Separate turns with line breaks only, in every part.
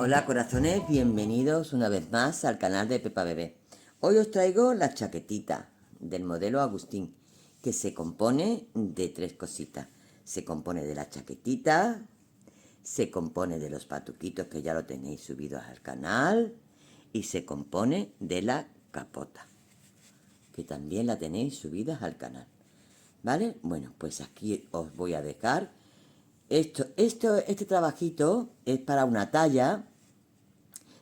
Hola corazones, bienvenidos una vez más al canal de Pepa Bebé. Hoy os traigo la chaquetita del modelo Agustín, que se compone de tres cositas. Se compone de la chaquetita, se compone de los patuquitos que ya lo tenéis subidos al canal y se compone de la capota, que también la tenéis subidas al canal. ¿Vale? Bueno, pues aquí os voy a dejar este trabajito es para una talla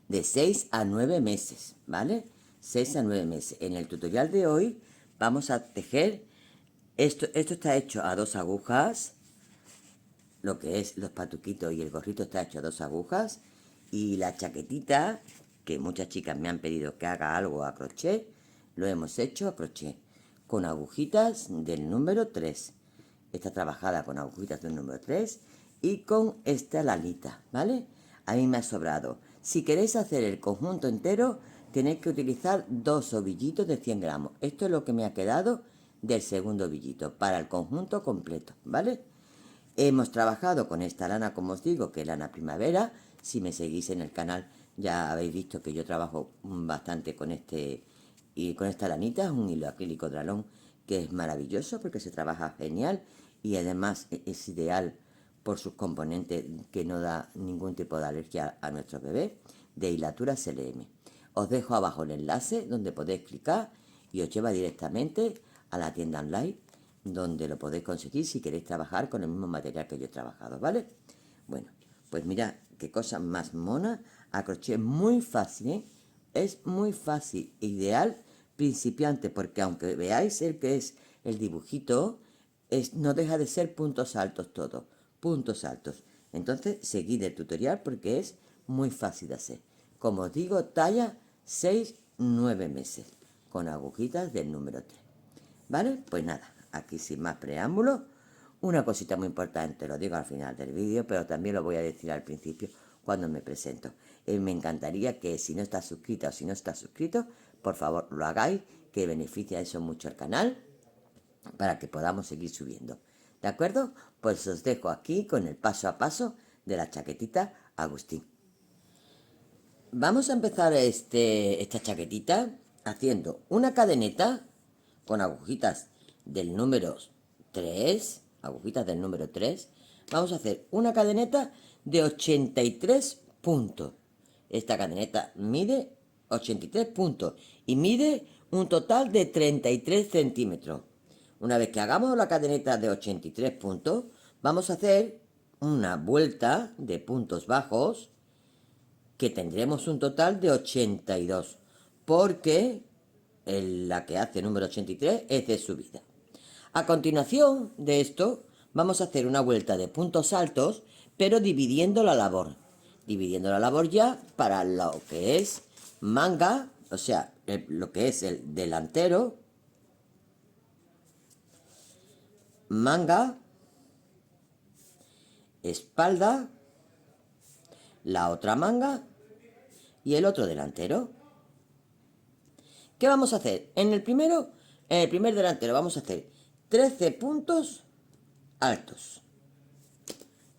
de 6 a 9 meses, ¿vale? 6 a 9 meses. En el tutorial de hoy vamos a tejer, esto está hecho a 2 agujas, lo que es los patuquitos y el gorrito está hecho a 2 agujas, y la chaquetita, que muchas chicas me han pedido que haga algo a crochet, lo hemos hecho a crochet, con agujitas del número 3. Está trabajada con agujitas del número 3 y con esta lanita, ¿vale? A mí me ha sobrado. Si queréis hacer el conjunto entero, tenéis que utilizar 2 ovillitos de 100 gramos. Esto es lo que me ha quedado del segundo ovillito para el conjunto completo, ¿vale? Hemos trabajado con esta lana, como os digo, que es lana primavera. Si me seguís en el canal ya habéis visto que yo trabajo bastante con esta lanita. Es un hilo acrílico dralón que es maravilloso porque se trabaja genial y además es ideal por sus componentes, que no da ningún tipo de alergia a nuestros bebés, de hilatura CLM. Os dejo abajo el enlace donde podéis clicar y os lleva directamente a la tienda online, donde lo podéis conseguir si queréis trabajar con el mismo material que yo he trabajado, ¿vale? Bueno, pues mira qué cosa más mona, a crochet muy fácil, ¿eh? Es muy fácil, ideal principiante, porque aunque veáis el que es el dibujito, no deja de ser puntos altos todo, puntos altos. Entonces seguid el tutorial porque es muy fácil de hacer. Como os digo, talla 6-9 meses, con agujitas del número 3. ¿Vale? Pues nada, aquí sin más preámbulos, una cosita muy importante, lo digo al final del vídeo, pero también lo voy a decir al principio cuando me presento. Me encantaría que si no estás suscrita o si no estás suscrito, por favor lo hagáis, que beneficia eso mucho al canal, para que podamos seguir subiendo. ¿De acuerdo? Pues os dejo aquí con el paso a paso de la chaquetita Agustín. Vamos a empezar esta chaquetita haciendo una cadeneta con agujitas del número 3, agujitas del número 3. Vamos a hacer una cadeneta de 83 puntos. Esta cadeneta mide 83 puntos y mide un total de 33 centímetros. Una vez que hagamos la cadeneta de 83 puntos, vamos a hacer una vuelta de puntos bajos, que tendremos un total de 82, porque la que hace número 83 es de subida. A continuación de esto, vamos a hacer una vuelta de puntos altos, pero dividiendo la labor. Dividiendo la labor ya para lo que es manga, o sea, lo que es el delantero, manga, espalda, la otra manga y el otro delantero. ¿Qué vamos a hacer? En el primer delantero vamos a hacer 13 puntos altos.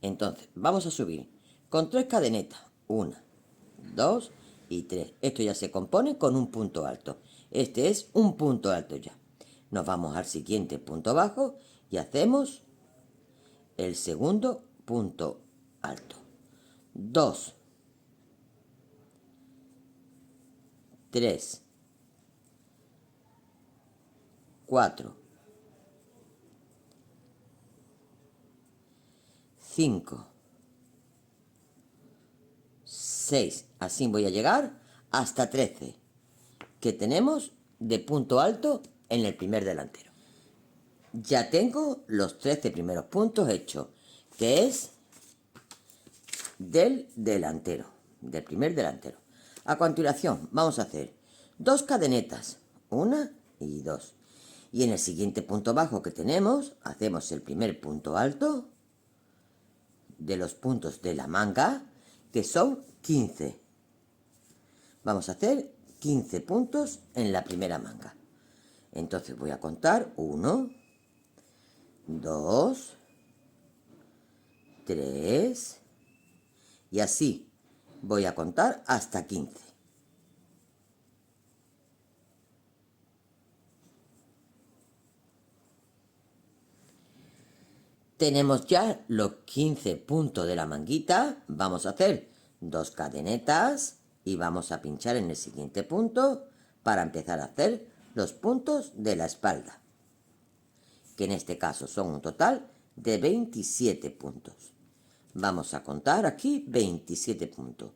Entonces, vamos a subir con 3 cadenetas. 1, 2 y 3. Esto ya se compone con un punto alto. Este es un punto alto ya. Nos vamos al siguiente punto bajo y hacemos el segundo punto alto. 2, 3, 4, 5, 6. Así voy a llegar hasta 13 que tenemos de punto alto en el primer delantero. Ya tengo los 13 primeros puntos hechos, que es del delantero, del primer delantero. A continuación vamos a hacer 2 cadenetas, 1 y 2. Y en el siguiente punto bajo que tenemos, hacemos el primer punto alto de los puntos de la manga, que son 15. Vamos a hacer 15 puntos en la primera manga. Entonces voy a contar 1, 2, 3 y así Voy a contar hasta 15. Tenemos ya los 15 puntos de la manguita. Vamos a hacer 2 cadenetas y vamos a pinchar en el siguiente punto para empezar a hacer los puntos de la espalda, que en este caso son un total de 27 puntos. Vamos a contar aquí 27 puntos.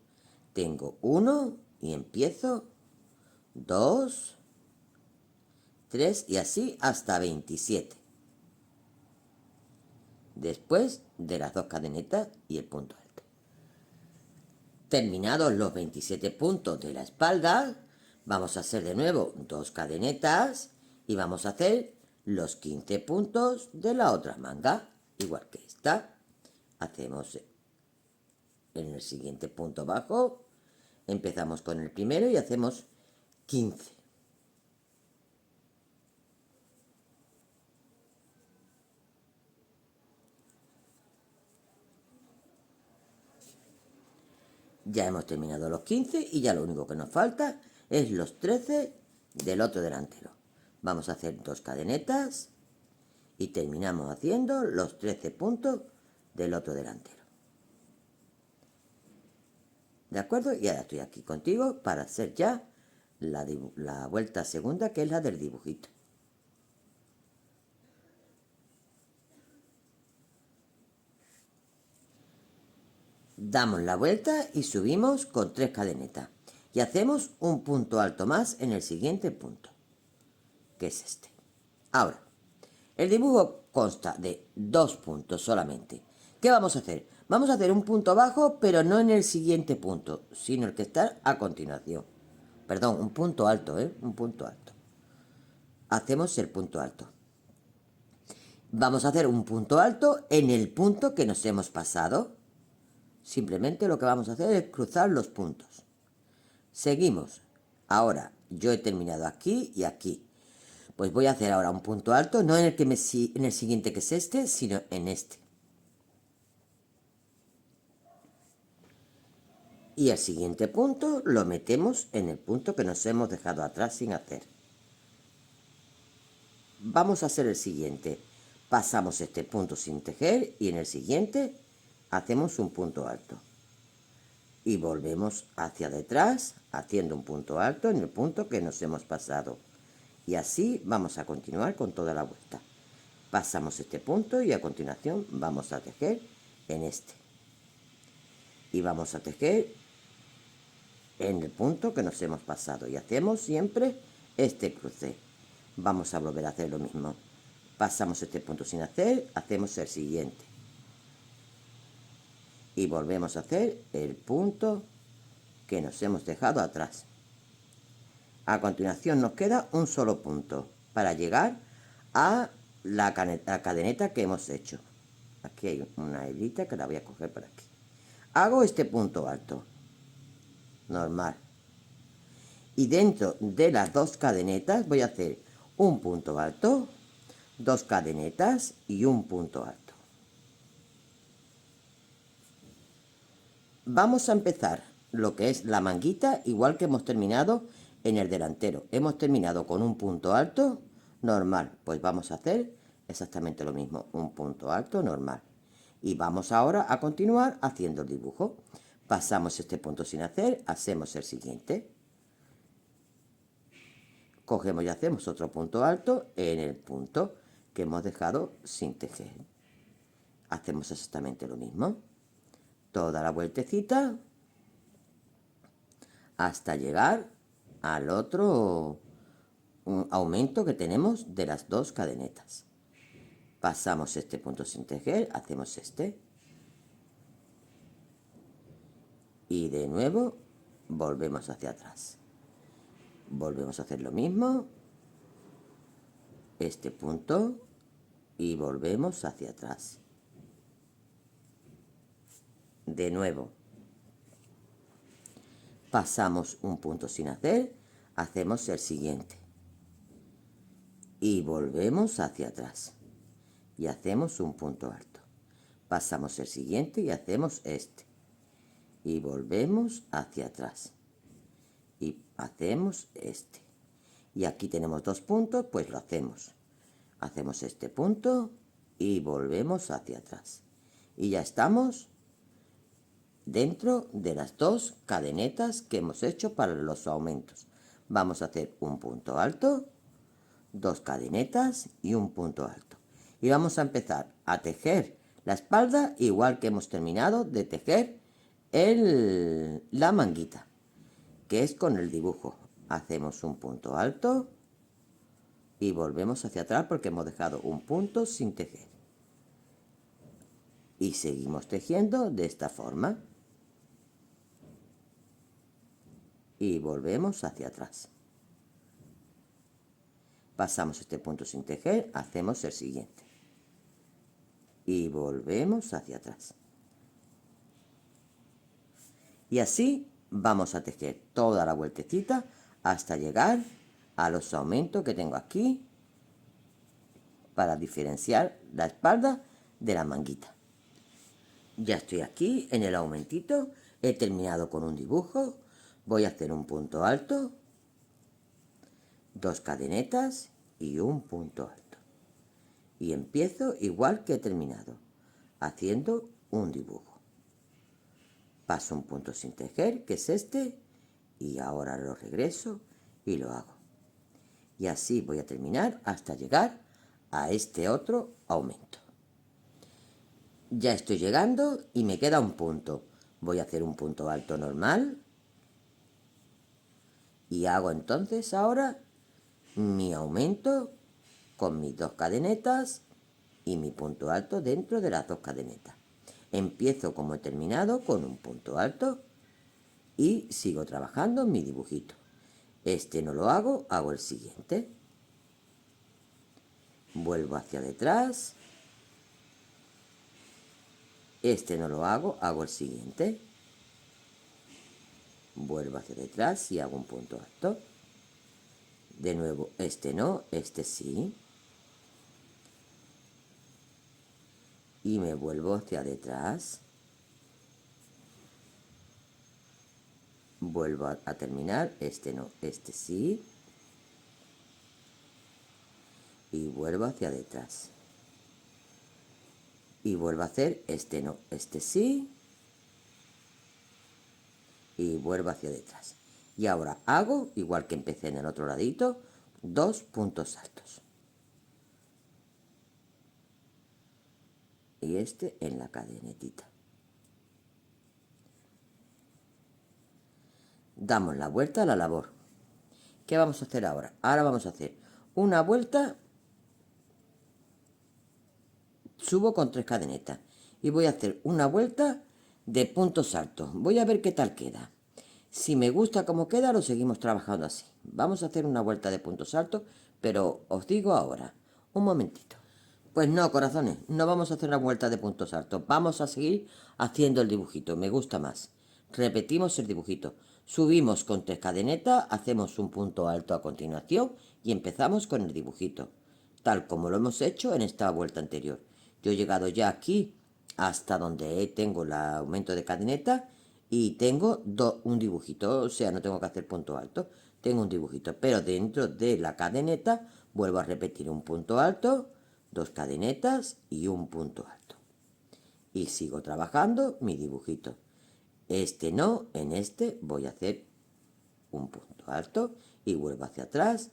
Tengo 1 y empiezo 2, 3 y así hasta 27. Después de las 2 cadenetas y el punto alto. Terminados los 27 puntos de la espalda, vamos a hacer de nuevo 2 cadenetas y vamos a hacer los 15 puntos de la otra manga, igual que esta. Hacemos en el siguiente punto bajo, empezamos con el primero y hacemos 15. Ya hemos terminado los 15 y ya lo único que nos falta es los 13 del otro delantero. Vamos a hacer 2 cadenetas y terminamos haciendo los 13 puntos del otro delantero. ¿De acuerdo? Y ahora estoy aquí contigo para hacer ya la vuelta segunda, que es la del dibujito. Damos la vuelta y subimos con 3 cadenetas. Y hacemos un punto alto más en el siguiente punto, que es este. Ahora, el dibujo consta de 2 puntos solamente. ¿Qué vamos a hacer? Vamos a hacer un punto bajo, pero no en el siguiente punto, sino el que está a continuación. Perdón, un punto alto, un punto alto. Hacemos el punto alto. Vamos a hacer un punto alto en el punto que nos hemos pasado. Simplemente lo que vamos a hacer es cruzar los puntos. Seguimos. Ahora, yo he terminado aquí y aquí. Pues voy a hacer ahora un punto alto, no en el siguiente que es este, sino en este. Y el siguiente punto lo metemos en el punto que nos hemos dejado atrás sin hacer. Vamos a hacer el siguiente. Pasamos este punto sin tejer y en el siguiente hacemos un punto alto. Y volvemos hacia detrás haciendo un punto alto en el punto que nos hemos pasado. Y así vamos a continuar con toda la vuelta. Pasamos este punto y a continuación vamos a tejer en este. Y vamos a tejer en el punto que nos hemos pasado. Y hacemos siempre este cruce. Vamos a volver a hacer lo mismo. Pasamos este punto sin hacer, hacemos el siguiente. Y volvemos a hacer el punto que nos hemos dejado atrás. A continuación nos queda un solo punto para llegar a la cadeneta que hemos hecho. Aquí hay una hilita que la voy a coger por aquí. Hago este punto alto, normal. Y dentro de las 2 cadenetas voy a hacer un punto alto, 2 cadenetas y un punto alto. Vamos a empezar lo que es la manguita igual que hemos terminado en el delantero. Hemos terminado con un punto alto normal, pues vamos a hacer exactamente lo mismo, un punto alto normal. Y vamos ahora a continuar haciendo el dibujo. Pasamos este punto sin hacer, hacemos el siguiente. Cogemos y hacemos otro punto alto en el punto que hemos dejado sin tejer. Hacemos exactamente lo mismo. Toda la vueltecita hasta llegar al otro aumento que tenemos de las 2 cadenetas. Pasamos este punto sin tejer, hacemos este. Y de nuevo volvemos hacia atrás. Volvemos a hacer lo mismo. Este punto y volvemos hacia atrás. De nuevo. Pasamos un punto sin hacer, hacemos el siguiente. Y volvemos hacia atrás. Y hacemos un punto alto. Pasamos el siguiente y hacemos este. y volvemos hacia atrás. Y hacemos este. Y aquí tenemos 2 puntos, pues lo hacemos. Hacemos este punto y volvemos hacia atrás. Y ya estamos dentro de las 2 cadenetas que hemos hecho para los aumentos. Vamos a hacer un punto alto, 2 cadenetas y un punto alto. Y vamos a empezar a tejer la espalda igual que hemos terminado de tejer la manguita, que es con el dibujo. Hacemos un punto alto y volvemos hacia atrás porque hemos dejado un punto sin tejer. Y seguimos tejiendo de esta forma. Y volvemos hacia atrás. Pasamos este punto sin tejer, hacemos el siguiente. Y volvemos hacia atrás. Y así vamos a tejer toda la vueltecita hasta llegar a los aumentos que tengo aquí para diferenciar la espalda de la manguita. Ya estoy aquí en el aumentito, he terminado con un dibujo, voy a hacer un punto alto, 2 cadenetas y un punto alto. Y empiezo igual que he terminado, haciendo un dibujo. Paso un punto sin tejer, que es este, y ahora lo regreso y lo hago. Y así voy a terminar hasta llegar a este otro aumento. Ya estoy llegando y me queda un punto. Voy a hacer un punto alto normal. Y hago entonces ahora mi aumento con mis 2 cadenetas y mi punto alto dentro de las 2 cadenetas. Empiezo como he terminado con un punto alto y sigo trabajando en mi dibujito. Este no lo hago, hago el siguiente. Vuelvo hacia detrás. Este no lo hago, hago el siguiente. Vuelvo hacia detrás y hago un punto alto. De nuevo, este no, este sí. Y me vuelvo hacia detrás. Vuelvo a terminar, este no, este sí. Y vuelvo hacia detrás. Y vuelvo a hacer este no, este sí. Y vuelvo hacia detrás. Y ahora hago, igual que empecé en el otro ladito, 2 puntos altos. Y este en la cadenetita. Damos la vuelta a la labor. ¿Qué vamos a hacer ahora? Ahora vamos a hacer una vuelta, subo con 3 cadenetas y voy a hacer una vuelta de puntos altos. Voy a ver qué tal queda. Si me gusta cómo queda, lo seguimos trabajando así. Vamos a hacer una vuelta de puntos altos, pero os digo ahora, un momentito. Pues no, corazones, no vamos a hacer una vuelta de puntos altos. Vamos a seguir haciendo el dibujito, me gusta más. Repetimos el dibujito. Subimos con 3 cadenetas, hacemos un punto alto a continuación y empezamos con el dibujito, tal como lo hemos hecho en esta vuelta anterior. Yo he llegado ya aquí hasta donde tengo el aumento de cadeneta y tengo un dibujito, o sea, no tengo que hacer punto alto, tengo un dibujito, pero dentro de la cadeneta vuelvo a repetir un punto alto, 2 cadenetas y un punto alto. Y sigo trabajando mi dibujito. Este no, en este voy a hacer un punto alto y vuelvo hacia atrás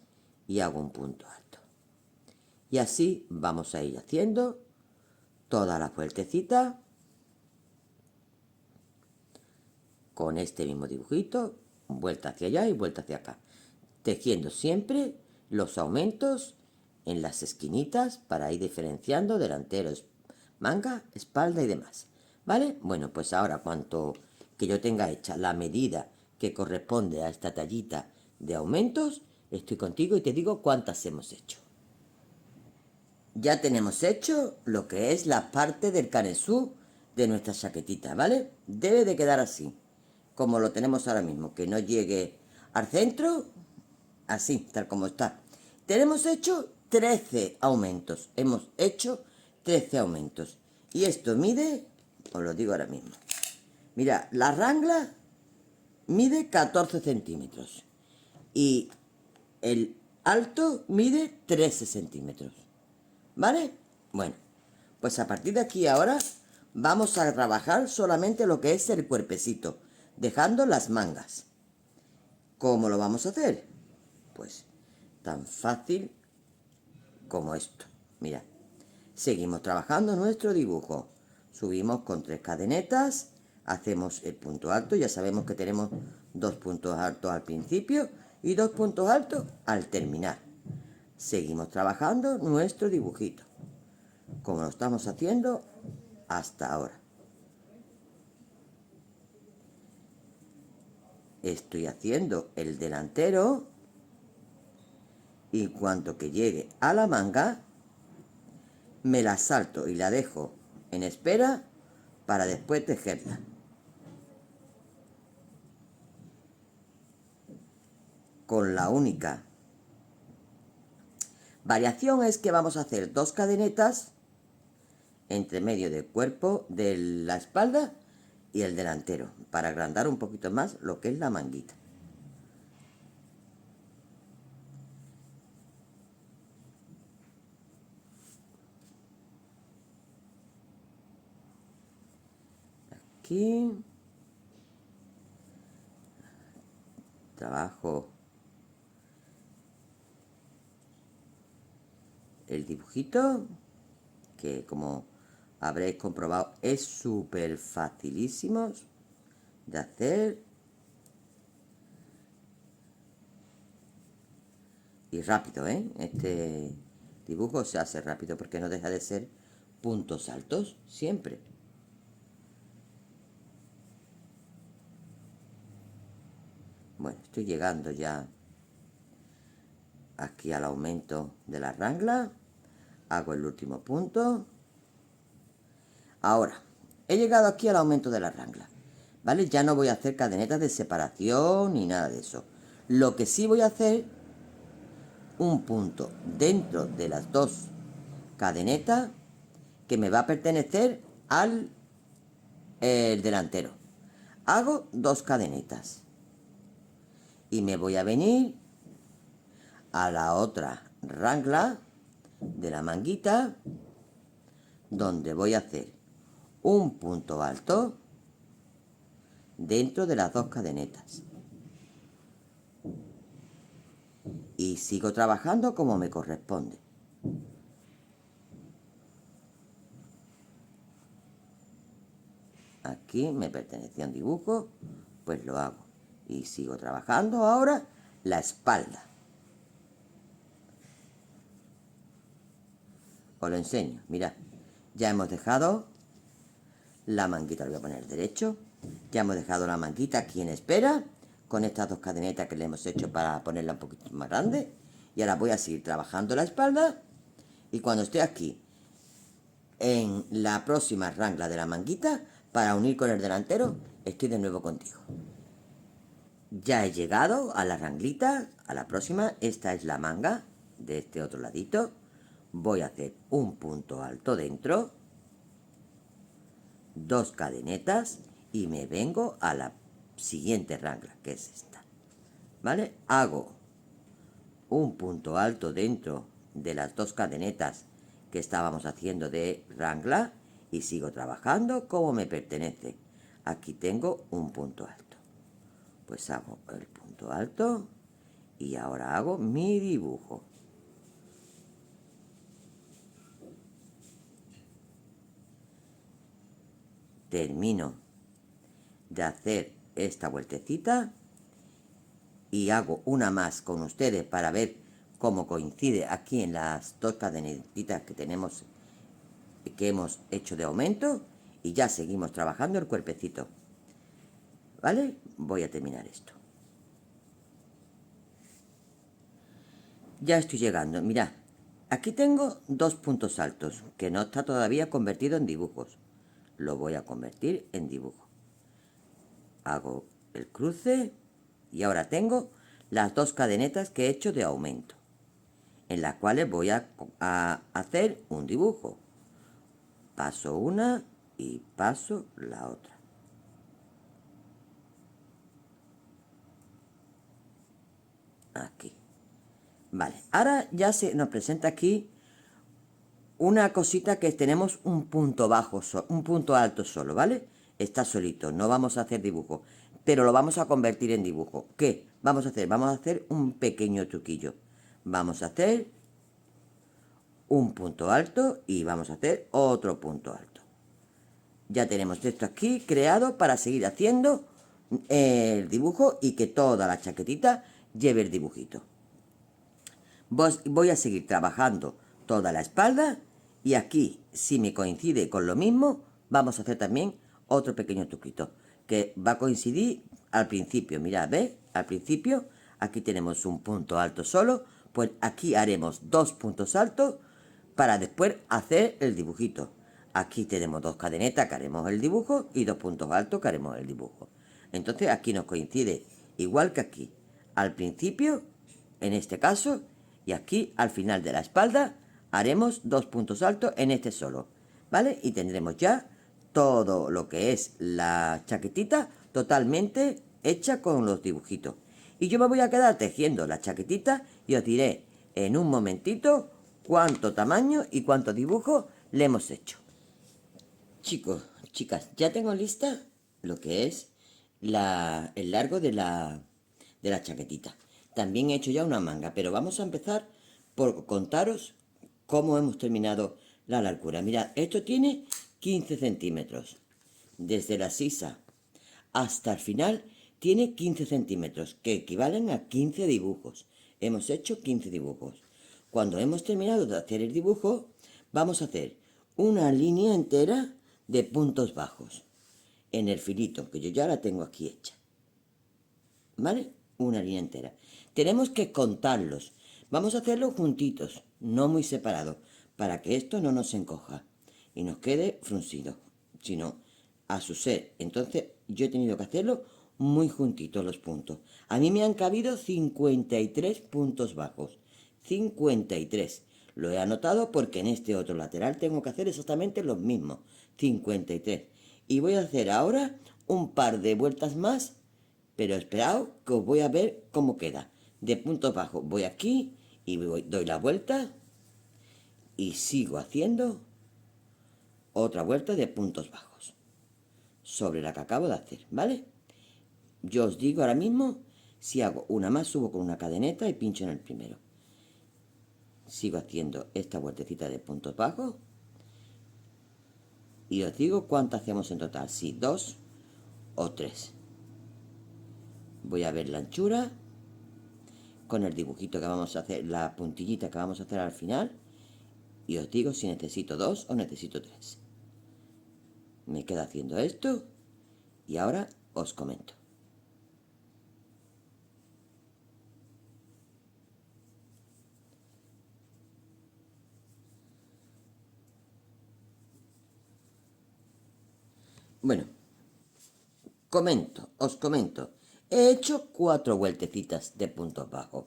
y hago un punto alto. Y así vamos a ir haciendo toda la vueltecita con este mismo dibujito, vuelta hacia allá y vuelta hacia acá, tejiendo siempre los aumentos en las esquinitas para ir diferenciando delanteros, manga, espalda y demás. ¿Vale? Bueno, pues ahora cuanto que yo tenga hecha la medida que corresponde a esta tallita de aumentos, estoy contigo y te digo cuántas hemos hecho. Ya tenemos hecho lo que es la parte del canesú de nuestra chaquetita, ¿vale? Debe de quedar así, como lo tenemos ahora mismo, que no llegue al centro, así, tal como está. Tenemos hecho 13 aumentos, hemos hecho 13 aumentos. Y esto mide, os lo digo ahora mismo, Mira, la rangla mide 14 centímetros y el alto mide 13 centímetros. ¿Vale? Bueno, pues a partir de aquí ahora vamos a trabajar solamente lo que es el cuerpecito, dejando las mangas. ¿Cómo lo vamos a hacer? Pues tan fácil como esto. Mira, seguimos trabajando nuestro dibujo. Subimos con 3 cadenetas, hacemos el punto alto. Ya sabemos que tenemos 2 puntos altos al principio y 2 puntos altos al terminar. Seguimos trabajando nuestro dibujito, como lo estamos haciendo hasta ahora. Estoy haciendo el delantero y en cuanto que llegue a la manga, me la salto y la dejo en espera para después tejerla. Con la única variación es que vamos a hacer 2 cadenetas entre medio del cuerpo, de la espalda y el delantero, para agrandar un poquito más lo que es la manguita. Aquí trabajo el dibujito, que como habréis comprobado es súper facilísimo de hacer y rápido, ¿eh? Este dibujo se hace rápido porque no deja de ser puntos altos siempre. Bueno, estoy llegando ya aquí al aumento de la rangla. Hago el último punto. Ahora, he llegado aquí al aumento de la rangla, ¿vale? Ya no voy a hacer cadenetas de separación ni nada de eso. Lo que sí voy a hacer, un punto dentro de las 2 cadenetas que me va a pertenecer al delantero. Hago 2 cadenetas y me voy a venir a la otra rangla de la manguita, donde voy a hacer un punto alto dentro de las 2 cadenetas y sigo trabajando como me corresponde. Aquí me pertenecía un dibujo, pues lo hago y sigo trabajando ahora la espalda. Os lo enseño, mirad, ya hemos dejado la manguita, lo voy a poner derecho, ya hemos dejado la manguita aquí en espera con estas 2 cadenetas que le hemos hecho para ponerla un poquito más grande, y ahora voy a seguir trabajando la espalda y cuando esté aquí en la próxima rangla de la manguita para unir con el delantero, estoy de nuevo contigo. Ya he llegado a la ranglita, a la próxima. Esta es la manga de este otro ladito. Voy a hacer un punto alto dentro, 2 cadenetas y me vengo a la siguiente rangla, que es esta, ¿vale? Hago un punto alto dentro de las 2 cadenetas que estábamos haciendo de rangla y sigo trabajando como me pertenece. Aquí tengo un punto alto, pues hago el punto alto y ahora hago mi dibujo. Termino de hacer esta vueltecita y hago una más con ustedes para ver cómo coincide aquí en las 2 cadenetitas que tenemos, que hemos hecho de aumento, y ya seguimos trabajando el cuerpecito, ¿vale? Voy a terminar esto. Ya estoy llegando, mirad, aquí tengo 2 puntos altos que no está todavía convertido en dibujos. Lo voy a convertir en dibujo. Hago el cruce y ahora tengo las 2 cadenetas que he hecho de aumento, en las cuales voy a hacer un dibujo. Paso una y paso la otra. aquí. Vale, ahora ya se nos presenta aquí una cosita que tenemos un punto bajo, un punto alto solo, ¿vale? Está solito, no vamos a hacer dibujo, pero lo vamos a convertir en dibujo. ¿Qué vamos a hacer? Vamos a hacer un pequeño truquillo. Vamos a hacer un punto alto y vamos a hacer otro punto alto. Ya tenemos esto aquí creado para seguir haciendo el dibujo y que toda la chaquetita lleve el dibujito. Voy a seguir trabajando toda la espalda y aquí, si me coincide con lo mismo, vamos a hacer también otro pequeño truquito que va a coincidir al principio. Mirad, ¿ves? Al principio aquí tenemos un punto alto solo, pues aquí haremos dos puntos altos para después hacer el dibujito. Aquí tenemos dos cadenetas que haremos el dibujo y dos puntos altos que haremos el dibujo. Entonces aquí nos coincide igual que aquí. Al principio, en este caso, y aquí al final de la espalda haremos dos puntos altos en este solo, ¿vale? Y tendremos ya todo lo que es la chaquetita totalmente hecha con los dibujitos. Y yo me voy a quedar tejiendo la chaquetita y os diré en un momentito cuánto tamaño y cuánto dibujo le hemos hecho. Chicos, chicas, ya tengo lista lo que es el largo de la chaquetita. También he hecho ya una manga, pero vamos a empezar por contaros cómo hemos terminado la largura. Mirad, esto tiene 15 centímetros. Desde la sisa hasta el final tiene 15 centímetros, que equivalen a 15 dibujos. Hemos hecho 15 dibujos. Cuando hemos terminado de hacer el dibujo, vamos a hacer una línea entera de puntos bajos en el filito, que yo ya la tengo aquí hecha. ¿Vale? Una línea entera. Tenemos que contarlos. Vamos a hacerlos juntitos, no muy separados, para que esto no nos encoja y nos quede fruncido, sino a su ser. Entonces yo he tenido que hacerlo muy juntitos los puntos. A mí me han cabido 53 puntos bajos. 53. Lo he anotado porque en este otro lateral tengo que hacer exactamente los mismos. 53. Y voy a hacer ahora un par de vueltas más, pero esperad que os voy a ver cómo queda. De puntos bajos voy aquí y doy la vuelta y sigo haciendo otra vuelta de puntos bajos sobre la que acabo de hacer, ¿vale? Yo os digo ahora mismo, si hago una más, subo con una cadeneta y pincho en el primero. Sigo haciendo esta vueltecita de puntos bajos y os digo cuánto hacemos en total, si 2 o 3. Voy a ver la anchura con el dibujito que vamos a hacer, la puntillita que vamos a hacer al final, y os digo si necesito 2 o necesito 3. Me quedo haciendo esto y ahora os comento. Bueno, os comento. He hecho 4 vueltecitas de puntos bajos.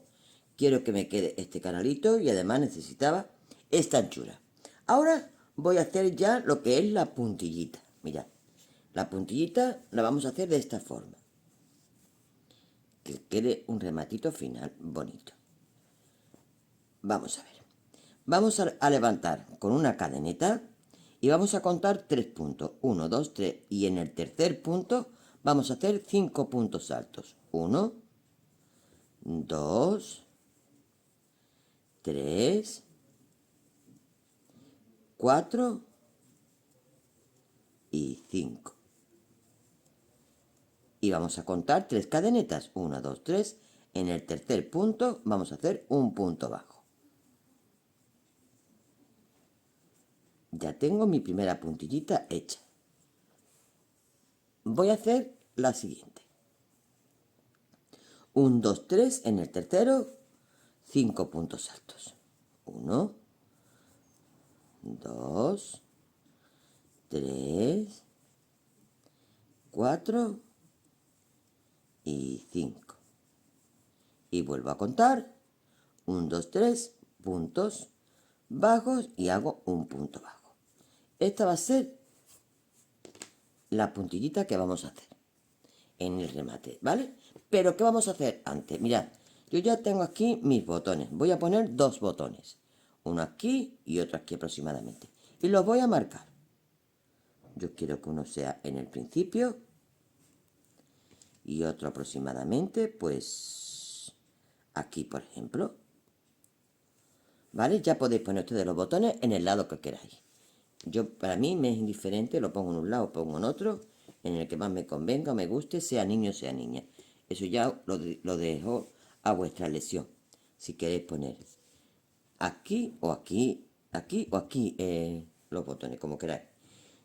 Quiero que me quede este canalito y además necesitaba esta anchura. Ahora voy a hacer ya lo que es la puntillita. Mirad, la puntillita la vamos a hacer de esta forma. Que quede un rematito final bonito. Vamos a ver. Vamos a levantar con una cadeneta y vamos a contar 3 puntos. 1, 2, 3. Y en el tercer punto vamos a hacer 5 puntos altos. 1, 2, 3, 4 y 5. Y vamos a contar 3 cadenetas. 1, 2, 3. En el tercer punto vamos a hacer un punto bajo. Ya tengo mi primera puntillita hecha. Voy a hacer la siguiente. 1, 2, 3. En el tercero, 5 puntos altos. 1, 2, 3, 4 y 5. Y vuelvo a contar. 1, 2, 3 puntos bajos y hago un punto bajo. Esta va a ser la puntillita que vamos a hacer en el remate, ¿vale? Pero ¿qué vamos a hacer antes? Mirad, Yo ya tengo aquí mis botones. Voy a poner 2 botones. Uno aquí y otro aquí aproximadamente. Y los voy a marcar. Yo quiero que uno sea en el principio y otro aproximadamente, pues aquí, por ejemplo. ¿Vale? Ya podéis poner ustedes los botones en el lado que queráis. Yo, para mí, me es indiferente, lo pongo en un lado, pongo en otro, en el que más me convenga, me guste, sea niño o sea niña. Eso ya lo dejo a vuestra elección. Si queréis poner aquí o aquí, aquí o aquí, los botones, como queráis.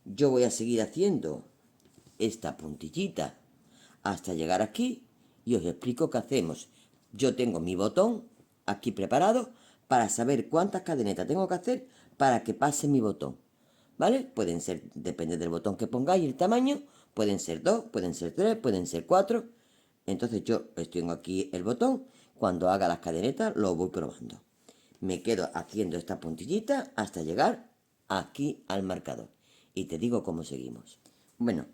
Yo voy a seguir haciendo esta puntillita hasta llegar aquí y os explico qué hacemos. Yo tengo mi botón aquí preparado para saber cuántas cadenetas tengo que hacer para que pase mi botón. ¿Vale? Pueden ser, depende del botón que pongáis y el tamaño, pueden ser 2, pueden ser 3, pueden ser 4. Entonces yo tengo aquí el botón, cuando haga las cadenetas lo voy probando. Me quedo haciendo esta puntillita hasta llegar aquí al marcador. Y te digo cómo seguimos. Bueno,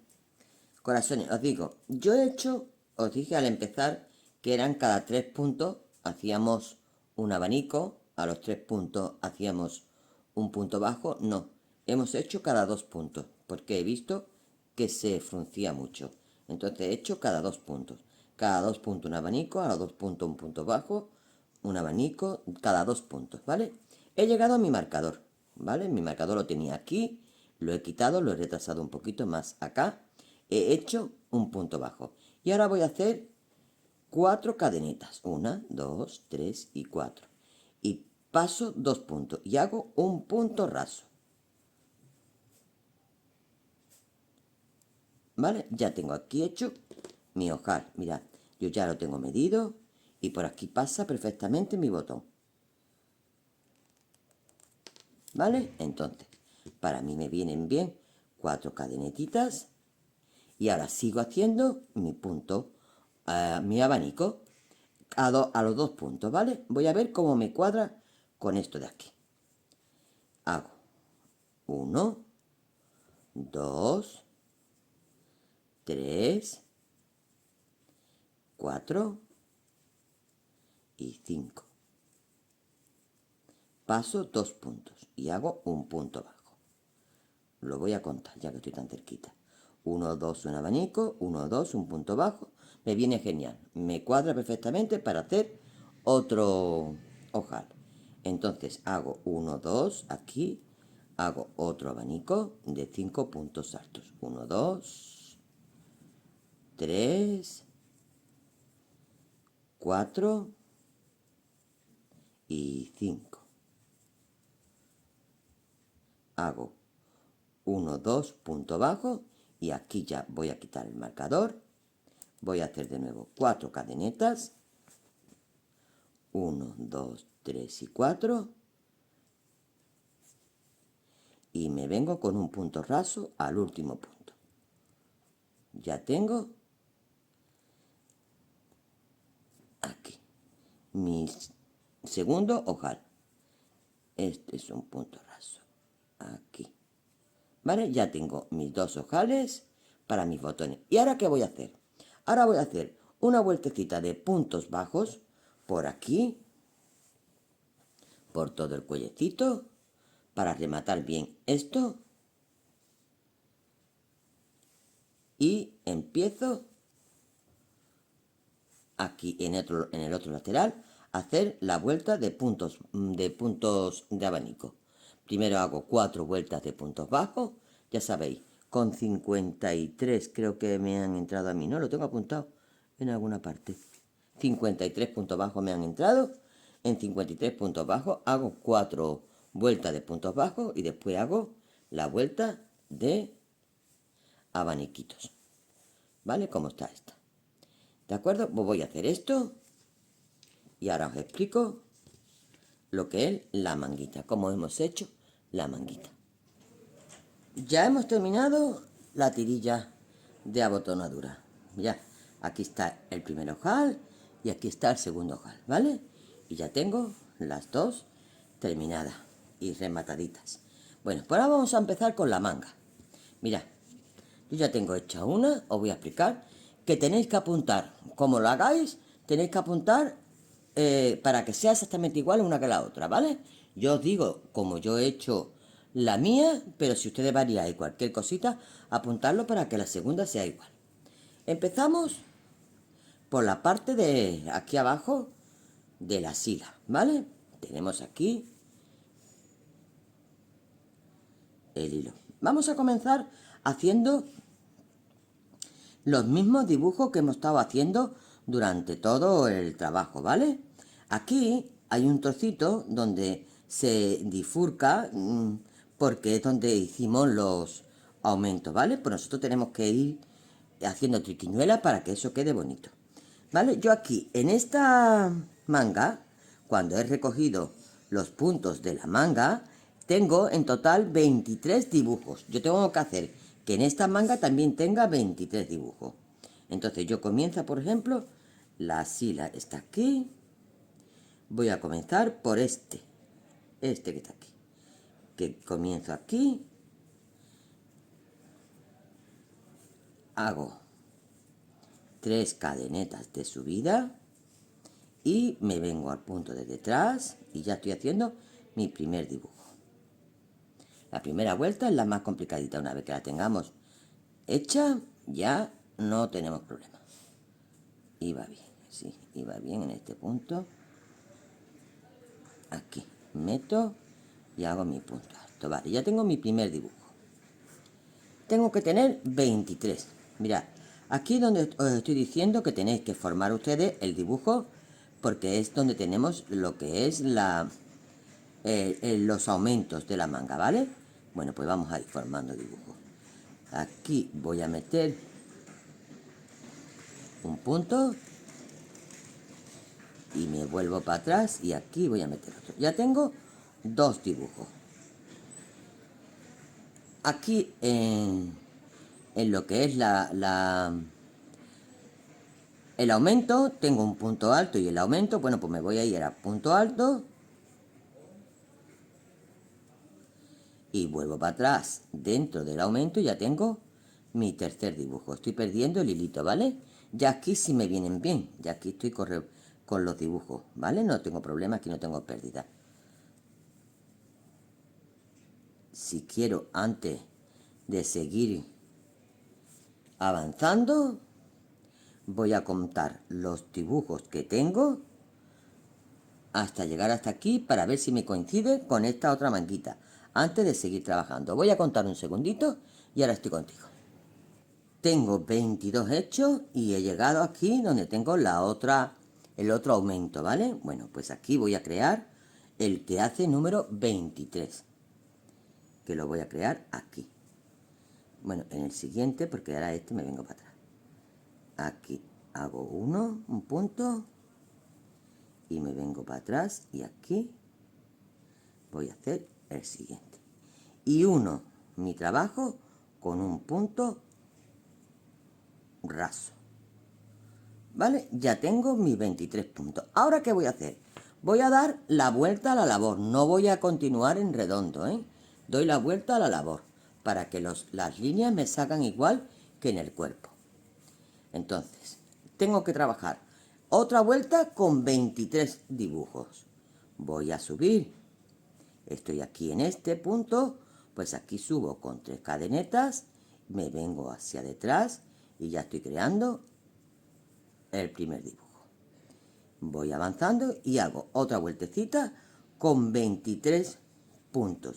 corazones, os digo, yo he hecho, os dije al empezar que eran cada 3 puntos, hacíamos un abanico, a los 3 puntos hacíamos un punto bajo, no, hemos hecho cada 2 puntos, porque he visto que se fruncía mucho. Entonces he hecho cada 2 puntos un abanico, a los 2 puntos un punto bajo, un abanico, cada 2 puntos, ¿vale? He llegado a mi marcador, ¿vale? Mi marcador lo tenía aquí, lo he quitado, lo he retrasado un poquito más acá, he hecho un punto bajo. Y ahora voy a hacer 4 cadenetas, 1, 2, 3 y 4. Y paso 2 puntos y hago un punto raso. ¿Vale? Ya tengo aquí hecho mi ojal. Mirad, yo ya lo tengo medido y por aquí pasa perfectamente mi botón. ¿Vale? Entonces, para mí me vienen bien 4 cadenetitas y ahora sigo haciendo mi punto, mi abanico a los 2 puntos, ¿vale? Voy a ver cómo me cuadra con esto de aquí. Hago 1, 2, 3, 4 y 5. Paso 2 puntos y hago un punto bajo. Lo voy a contar ya que estoy tan cerquita. 1, 2, un abanico, 1, 2, un punto bajo. Me viene genial. Me cuadra perfectamente para hacer otro ojal. Entonces hago 1, 2 aquí. Hago otro abanico de 5 puntos altos. 1, 2, 3, 4 y 5. Hago 1, 2, punto bajo y aquí ya voy a quitar el marcador. Voy a hacer de nuevo 4 cadenetas. 1, 2, 3 y 4. Y me vengo con un punto raso al último punto. Ya tengo aquí mi segundo ojal. Este es un punto raso. Aquí. ¿Vale? Ya tengo mis 2 ojales para mis botones. ¿Y ahora qué voy a hacer? Ahora voy a hacer una vueltecita de puntos bajos por aquí, por todo el cuellecito, para rematar bien esto. Y empiezo aquí en el otro lateral a hacer la vuelta de puntos de abanico. Primero hago 4 vueltas de puntos bajos, ya sabéis, con 53 creo que me han entrado a mí, no lo tengo apuntado en alguna parte. 53 puntos bajos me han entrado, en 53 puntos bajos hago 4 vueltas de puntos bajos y después hago la vuelta de abaniquitos. ¿Vale? ¿Cómo está esta? ¿De acuerdo? Pues voy a hacer esto y ahora os explico lo que es la manguita, cómo hemos hecho la manguita. Ya hemos terminado la tirilla de abotonadura. Ya, aquí está el primer ojal y aquí está el segundo ojal, ¿vale? Y ya tengo las dos terminadas y remataditas. Bueno, pues ahora vamos a empezar con la manga. Mirad, yo ya tengo hecha una, os voy a explicar que tenéis que apuntar. Como lo hagáis, tenéis que apuntar para que sea exactamente igual una que la otra, ¿vale? Yo os digo como yo he hecho la mía, pero si ustedes variáis cualquier cosita, apuntadlo para que la segunda sea igual. Empezamos por la parte de aquí abajo de la sila, ¿vale? Tenemos aquí el hilo. Vamos a comenzar haciendo los mismos dibujos que hemos estado haciendo durante todo el trabajo, ¿vale? Aquí hay un trocito donde se bifurca porque es donde hicimos los aumentos, ¿vale? Pues nosotros tenemos que ir haciendo triquiñuelas para que eso quede bonito, ¿vale? Yo aquí en esta manga, cuando he recogido los puntos de la manga, tengo en total 23 dibujos. Yo tengo que hacer que en esta manga también tenga 23 dibujos. Entonces yo comienzo, por ejemplo, la sila está aquí. Voy a comenzar por este que está aquí. Que comienzo aquí. Hago 3 cadenetas de subida. Y me vengo al punto de detrás y ya estoy haciendo mi primer dibujo. La primera vuelta es la más complicadita. Una vez que la tengamos hecha, ya no tenemos problema. Y va bien, sí, y va bien en este punto. Aquí, meto y hago mi punto alto. Vale, ya tengo mi primer dibujo. Tengo que tener 23. Mirad, aquí es donde os estoy diciendo que tenéis que formar ustedes el dibujo, porque es donde tenemos lo que es los aumentos de la manga, ¿vale? Bueno, pues vamos a ir formando dibujo. Aquí voy a meter un punto y me vuelvo para atrás y aquí voy a meter otro. Ya tengo 2 dibujos. Aquí en lo que es el aumento, tengo un punto alto y el aumento, bueno, pues me voy a ir a punto alto y vuelvo para atrás. Dentro del aumento ya tengo mi tercer dibujo. Estoy perdiendo el hilito, ¿vale? Ya aquí sí me vienen bien. Ya aquí estoy con los dibujos, ¿vale? No tengo problema, aquí no tengo pérdida. Si quiero, antes de seguir avanzando, voy a contar los dibujos que tengo hasta llegar hasta aquí para ver si me coincide con esta otra manguita antes de seguir trabajando. Voy a contar un segundito y ahora estoy contigo. Tengo 22 hechos y he llegado aquí donde tengo el otro aumento, ¿vale? Bueno, pues aquí voy a crear el que hace número 23, que lo voy a crear aquí. Bueno, en el siguiente, porque ahora este me vengo para atrás. Aquí hago un punto y me vengo para atrás y aquí voy a hacer el siguiente. Y uno mi trabajo con un punto raso. ¿Vale? Ya tengo mis 23 puntos. ¿Ahora qué voy a hacer? Voy a dar la vuelta a la labor. No voy a continuar en redondo, ¿eh? Doy la vuelta a la labor para que las líneas me salgan igual que en el cuerpo. Entonces, tengo que trabajar otra vuelta con 23 dibujos. Voy a subir. Estoy aquí en este punto, pues aquí subo con 3 cadenetas, me vengo hacia detrás y ya estoy creando el primer dibujo. Voy avanzando y hago otra vueltecita con 23 puntos.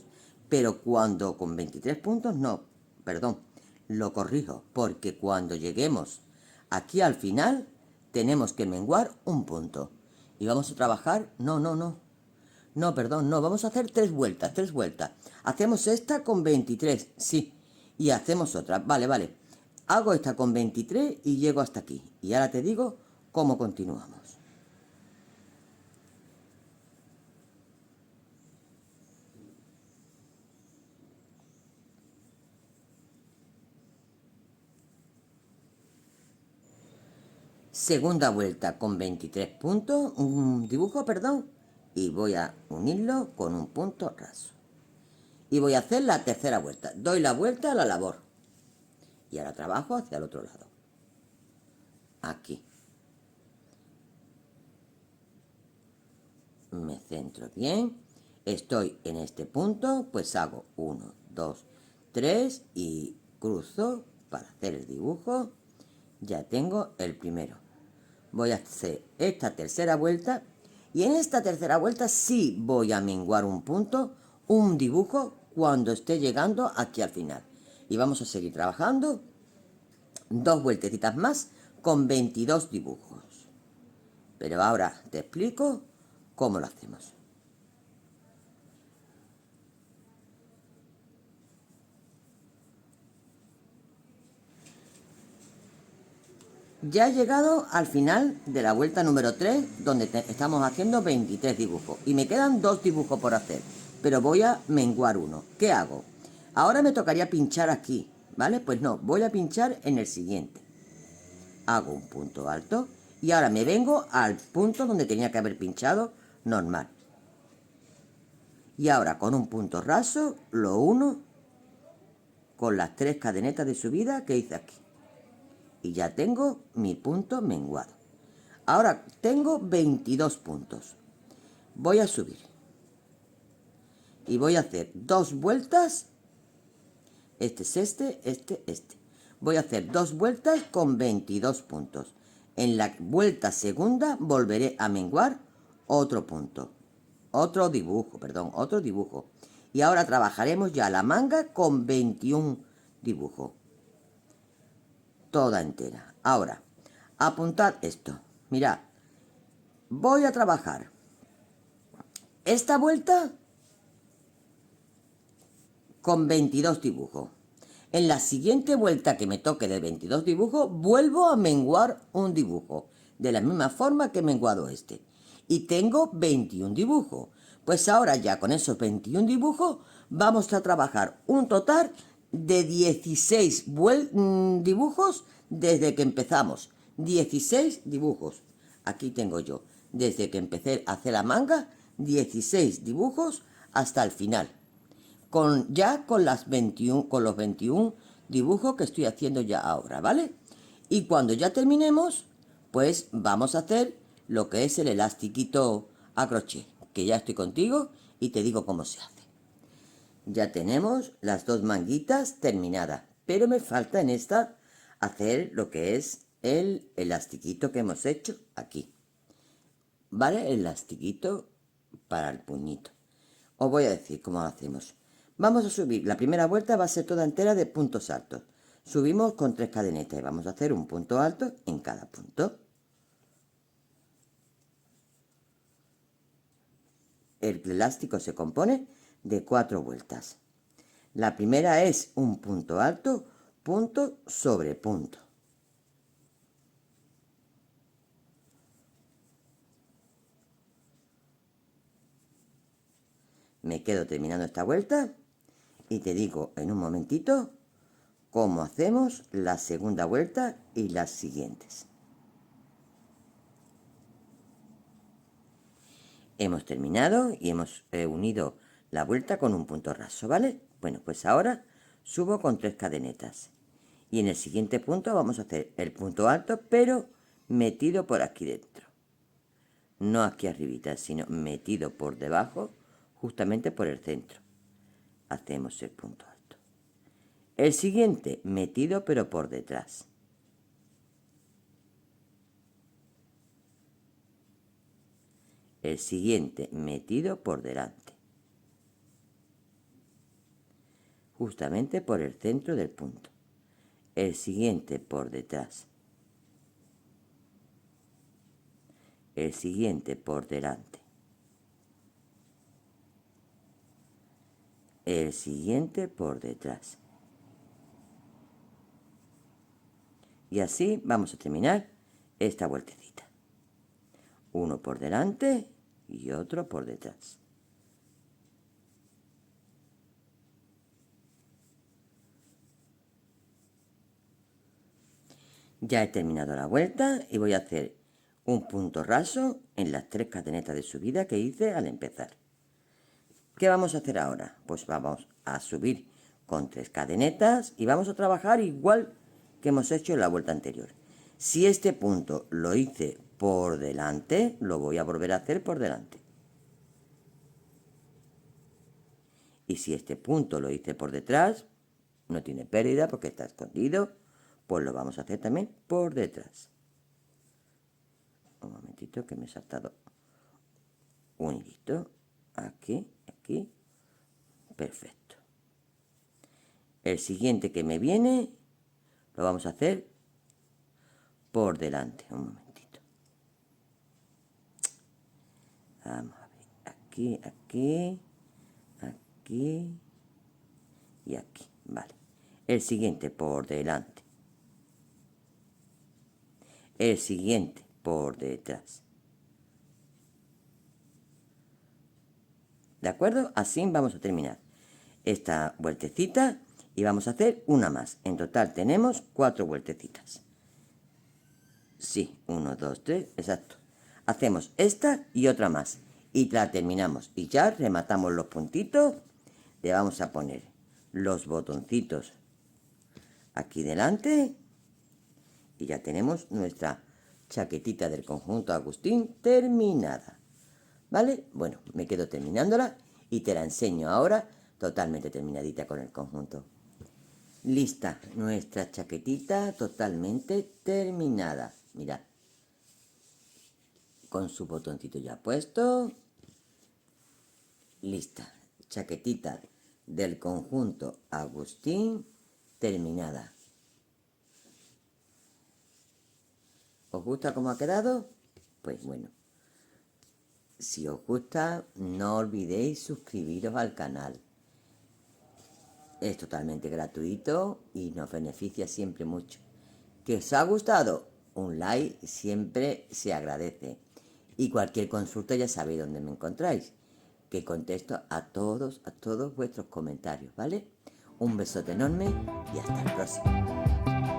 Pero cuando con 23 puntos, no, perdón, lo corrijo, porque cuando lleguemos aquí al final, tenemos que menguar un punto. Y vamos a trabajar, no, perdón, no, vamos a hacer 3 vueltas, 3 vueltas. Hacemos esta con 23, sí, y hacemos otra, vale. Hago esta con 23 y llego hasta aquí. Y ahora te digo cómo continuamos. Segunda vuelta con 23 puntos, un dibujo, perdón, y voy a unirlo con un punto raso. Y voy a hacer la tercera vuelta. Doy la vuelta a la labor. Y ahora trabajo hacia el otro lado. Aquí. me centro bien, estoy en este punto, pues hago 1, 2, 3 y cruzo para hacer el dibujo. Ya tengo el primero. Voy a hacer esta tercera vuelta y en esta tercera vuelta sí voy a menguar un punto, un dibujo, cuando esté llegando aquí al final. Y vamos a seguir trabajando 2 vueltecitas más con 22 dibujos. Pero ahora te explico cómo lo hacemos. Ya he llegado al final de la vuelta número 3, donde estamos haciendo 23 dibujos. Y me quedan 2 dibujos por hacer, pero voy a menguar uno. ¿Qué hago? Ahora me tocaría pinchar aquí, ¿vale? Pues no, voy a pinchar en el siguiente. Hago un punto alto y ahora me vengo al punto donde tenía que haber pinchado normal. Y ahora con un punto raso lo uno con las 3 cadenetas de subida que hice aquí. Y ya tengo mi punto menguado. Ahora tengo 22 puntos. Voy a subir. Y voy a hacer 2 vueltas. Este es este. Voy a hacer 2 vueltas con 22 puntos. En la vuelta segunda volveré a menguar otro punto. Otro dibujo. Y ahora trabajaremos ya la manga con 21 dibujos. Toda entera. Ahora, apuntad esto. Mirad, voy a trabajar esta vuelta con 22 dibujos. En la siguiente vuelta que me toque de 22 dibujos, vuelvo a menguar un dibujo, de la misma forma que he menguado este. Y tengo 21 dibujos. Pues ahora ya con esos 21 dibujos vamos a trabajar un total de 16 dibujos desde que empezamos. 16 dibujos. Aquí tengo yo, desde que empecé a hacer la manga, 16 dibujos hasta el final. Con los 21 dibujos que estoy haciendo ya ahora, ¿vale? Y cuando ya terminemos, pues vamos a hacer lo que es el elastiquito a crochet, que ya estoy contigo y te digo cómo se hace. Ya tenemos las 2 manguitas terminadas, pero me falta en esta hacer lo que es el elastiquito que hemos hecho aquí, ¿vale? El elastiquito para el puñito. Os voy a decir cómo lo hacemos. Vamos a subir, la primera vuelta va a ser toda entera de puntos altos. Subimos con 3 cadenetas y vamos a hacer un punto alto en cada punto. El elástico se compone de 4 vueltas. La primera es un punto alto, punto sobre punto. Me quedo terminando esta vuelta y te digo en un momentito cómo hacemos la segunda vuelta y las siguientes. Hemos terminado y hemos unido la vuelta con un punto raso, ¿vale? Bueno, pues ahora subo con 3 cadenetas. Y en el siguiente punto vamos a hacer el punto alto, pero metido por aquí dentro. No aquí arribita, sino metido por debajo, justamente por el centro. Hacemos el punto alto. El siguiente, metido pero por detrás. El siguiente, metido por delante. Justamente por el centro del punto. El siguiente por detrás. El siguiente por delante. El siguiente por detrás. Y así vamos a terminar esta vueltecita. Uno por delante y otro por detrás. Ya he terminado la vuelta y voy a hacer un punto raso en las 3 cadenetas de subida que hice al empezar. ¿Qué vamos a hacer ahora? Pues vamos a subir con 3 cadenetas y vamos a trabajar igual que hemos hecho en la vuelta anterior. Si este punto lo hice por delante, lo voy a volver a hacer por delante. Y si este punto lo hice por detrás, no tiene pérdida porque está escondido, pues lo vamos a hacer también por detrás. Un momentito que me he saltado un hilito. Aquí, aquí. Perfecto. El siguiente que me viene lo vamos a hacer por delante. Un momentito. Vamos a ver. Aquí, aquí, aquí y aquí. Vale. El siguiente por delante. El siguiente por detrás. ¿De acuerdo? Así vamos a terminar esta vueltecita y vamos a hacer una más. En total tenemos 4 vueltecitas. Sí, 1, 2, 3, exacto. Hacemos esta y otra más y la terminamos. Y ya rematamos los puntitos. Le vamos a poner los botoncitos aquí delante y ya tenemos nuestra chaquetita del conjunto Agustín terminada. ¿Vale? Bueno, me quedo terminándola y te la enseño ahora totalmente terminadita con el conjunto. Lista, nuestra chaquetita totalmente terminada. Mirad, con su botoncito ya puesto. Lista, chaquetita del conjunto Agustín terminada. ¿Os gusta cómo ha quedado? Pues bueno. Si os gusta, no olvidéis suscribiros al canal. Es totalmente gratuito y nos beneficia siempre mucho. ¿Que os ha gustado? Un like siempre se agradece. Y cualquier consulta ya sabéis dónde me encontráis. Que contesto a todos vuestros comentarios, ¿vale? Un besote enorme y hasta el próximo.